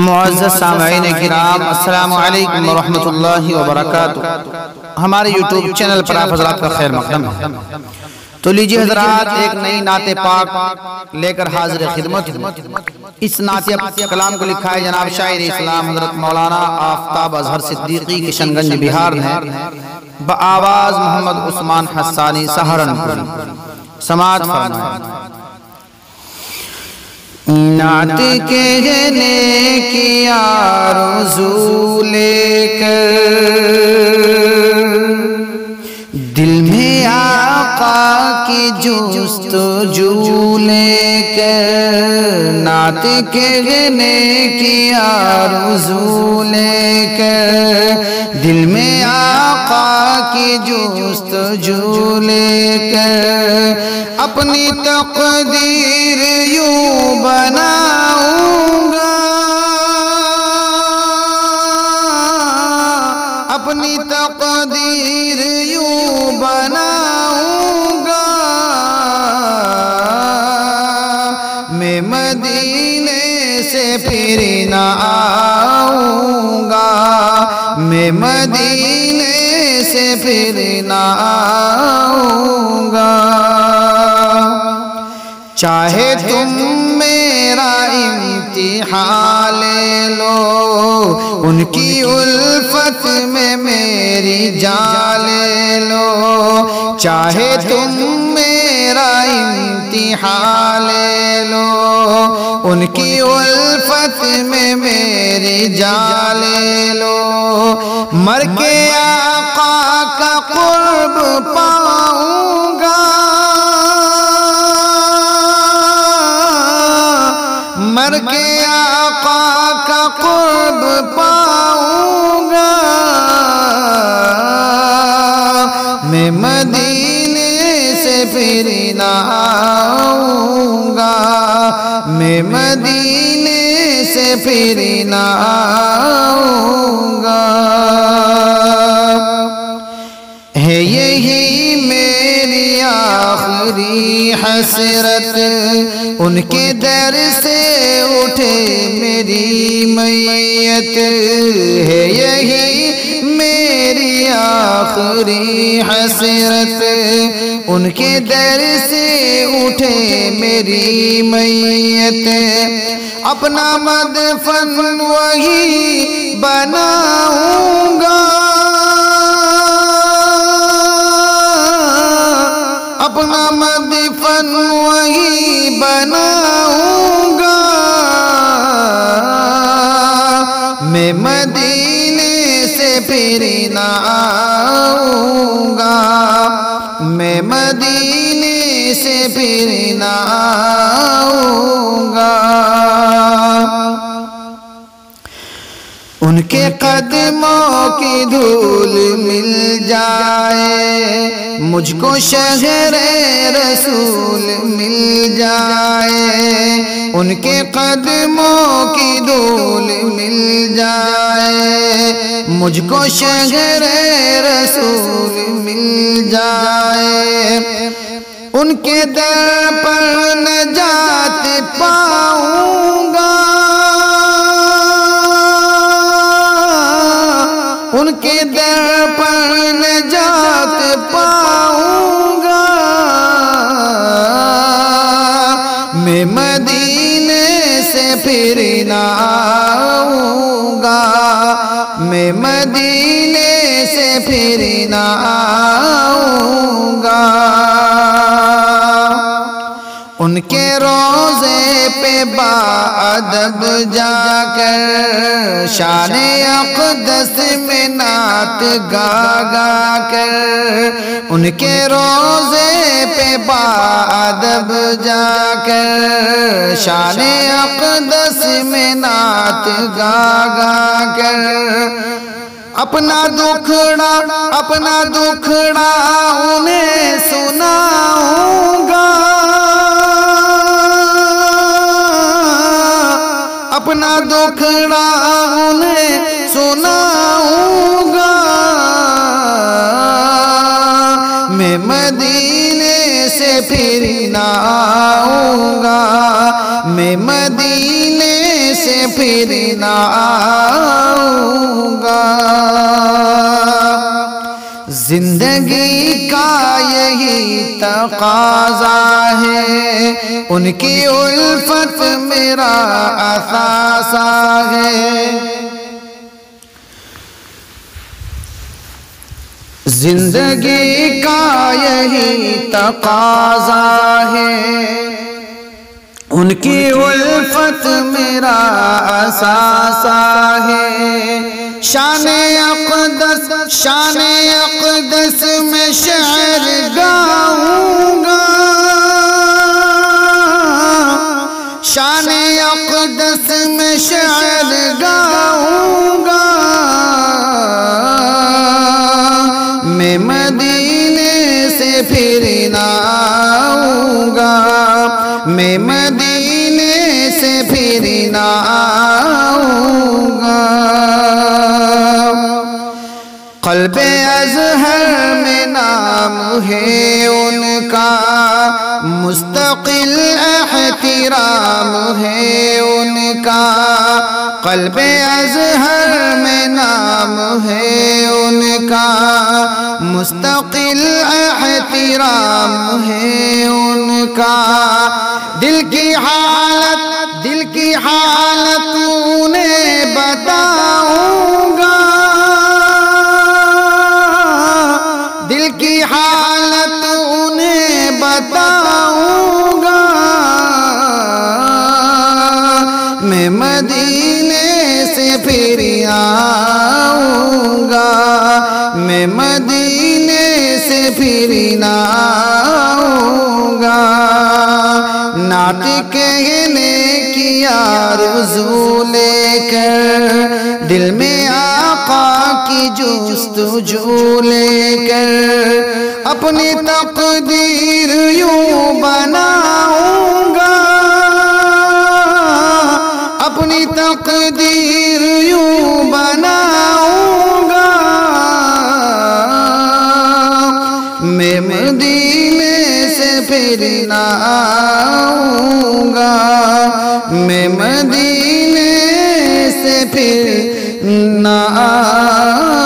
معزز سامعین کرام، السلام علیکم ورحمۃ اللہ وبرکاتہ۔ ہمارے یوٹیوب چینل پر آپ حضرات کا خیر مقدم ہے۔ تو لیجئے حضرات، ایک نئی نعت پاک لے کر حاضر خدمت ہوں۔ اس نعت کلام کو لکھا ہے جناب شاعر اسلام حضرت مولانا آفتاب اظہر صدیقی کشن گنج بہار نے، بآواز محمد عثمان حسانی سہارنپور۔ سماعت فرمائیں۔ نعت کہنے کی آرزو لے کر دل میں آقا کی جستجو لے کر، نعت کہنے کی آرزو لے کر دل میں آقا کی جستجو لے کر، اپنی تقدیر یوں بناؤں گا، اپنی تقدیر یوں بناؤں گا، میں مدینے سے پھر نہ آؤں گا، میں مدینے سے پھر نہ آؤں گا، چاہے تم میرا امتحان لے لو، ان کی الفت میں میری جان لے لو، چاہے تم میرا امتحان لے لو، ان کی الفت میں میری جان لے لو، مر کے آقا کا قرب پاؤں گا، مر کے آقا کا قرب پاؤں گا، میں مدینے سے پھر نہ آؤں گا، میں مدینے سے پھر نہ آؤں گا، ہے یہی میری آخری حسرت، ان کے در سے اٹھے میری میت، ہے یہی میری آخری حسرت، ان کے در سے اٹھے میری میت، اپنا مدفن وہی بناؤں گا، اپنا مدفن وہی بناؤں گا، میں مدینے سے پھر نہ آؤں گا، میں مدینے سے پھر نہ آؤں گا، ان کے قدموں کی دھول مل جائے، مجھ کو شہر رسول مل جائے، ان کے قدموں کی دھول مل جائے، مجھ کو شہر رسول مل جائے، ان کے در پر نجات پاؤں گا، ان کے در پر نجات پاؤں گا، میں مدینے سے پھر نہ آؤں گا، میں مدینے سے پھر نہ آؤں گا، ان کے روضے پہ باادب جا کر، شان اقدس میں نعت گا گا کر، ان کے روضے پہ باادب جا کر، شان اقدس میں نعت گا گا کر، اپنا دکھڑا انہیں سناؤں گا، اپنا دکھڑا انہیں سناؤں گا، میں مدینے سے پھر نہ آؤں گا، میں مدینے سے پھر نہ آؤں گا۔ زندگی کا یہی تقاضا ہے، ان کی الفت میرا اثاثہ ہے۔ زندگی کا یہی تقاضا ہے، ان کی الفت میرا اثاثہ ہے۔ شان اقدس میں شعر گاؤں گا، شان اقدس میں شعر گاؤں گا۔ میں مدینے سے پھر نہ آؤں گا، میں مدینے سے پھر نہ آؤں گا۔ قلب ازہر میں نام ہے ان کا، مستقل احترام ہے ان کا۔ قلب ازہر میں نام ہے ان کا، مستقل احترام ہے ان کا۔ دل کی حالت انہیں بتاؤں گا، دل کی حالت انہیں بتاؤں گا۔ میں مدینے سے پھر آؤں گا، میں مدینے سے پھر نہ آؤں گا۔ نعت کہنے کی آرزو لے کر، دل میں آقا کی جستجو لے کر، اپنی تقدیر یوں بناؤں گا، اپنی تقدیر یوں بناؤں گا۔ میں مدینے سے پھر نہ آؤں گا، میں مدینے سے پھر نہ آؤں گا۔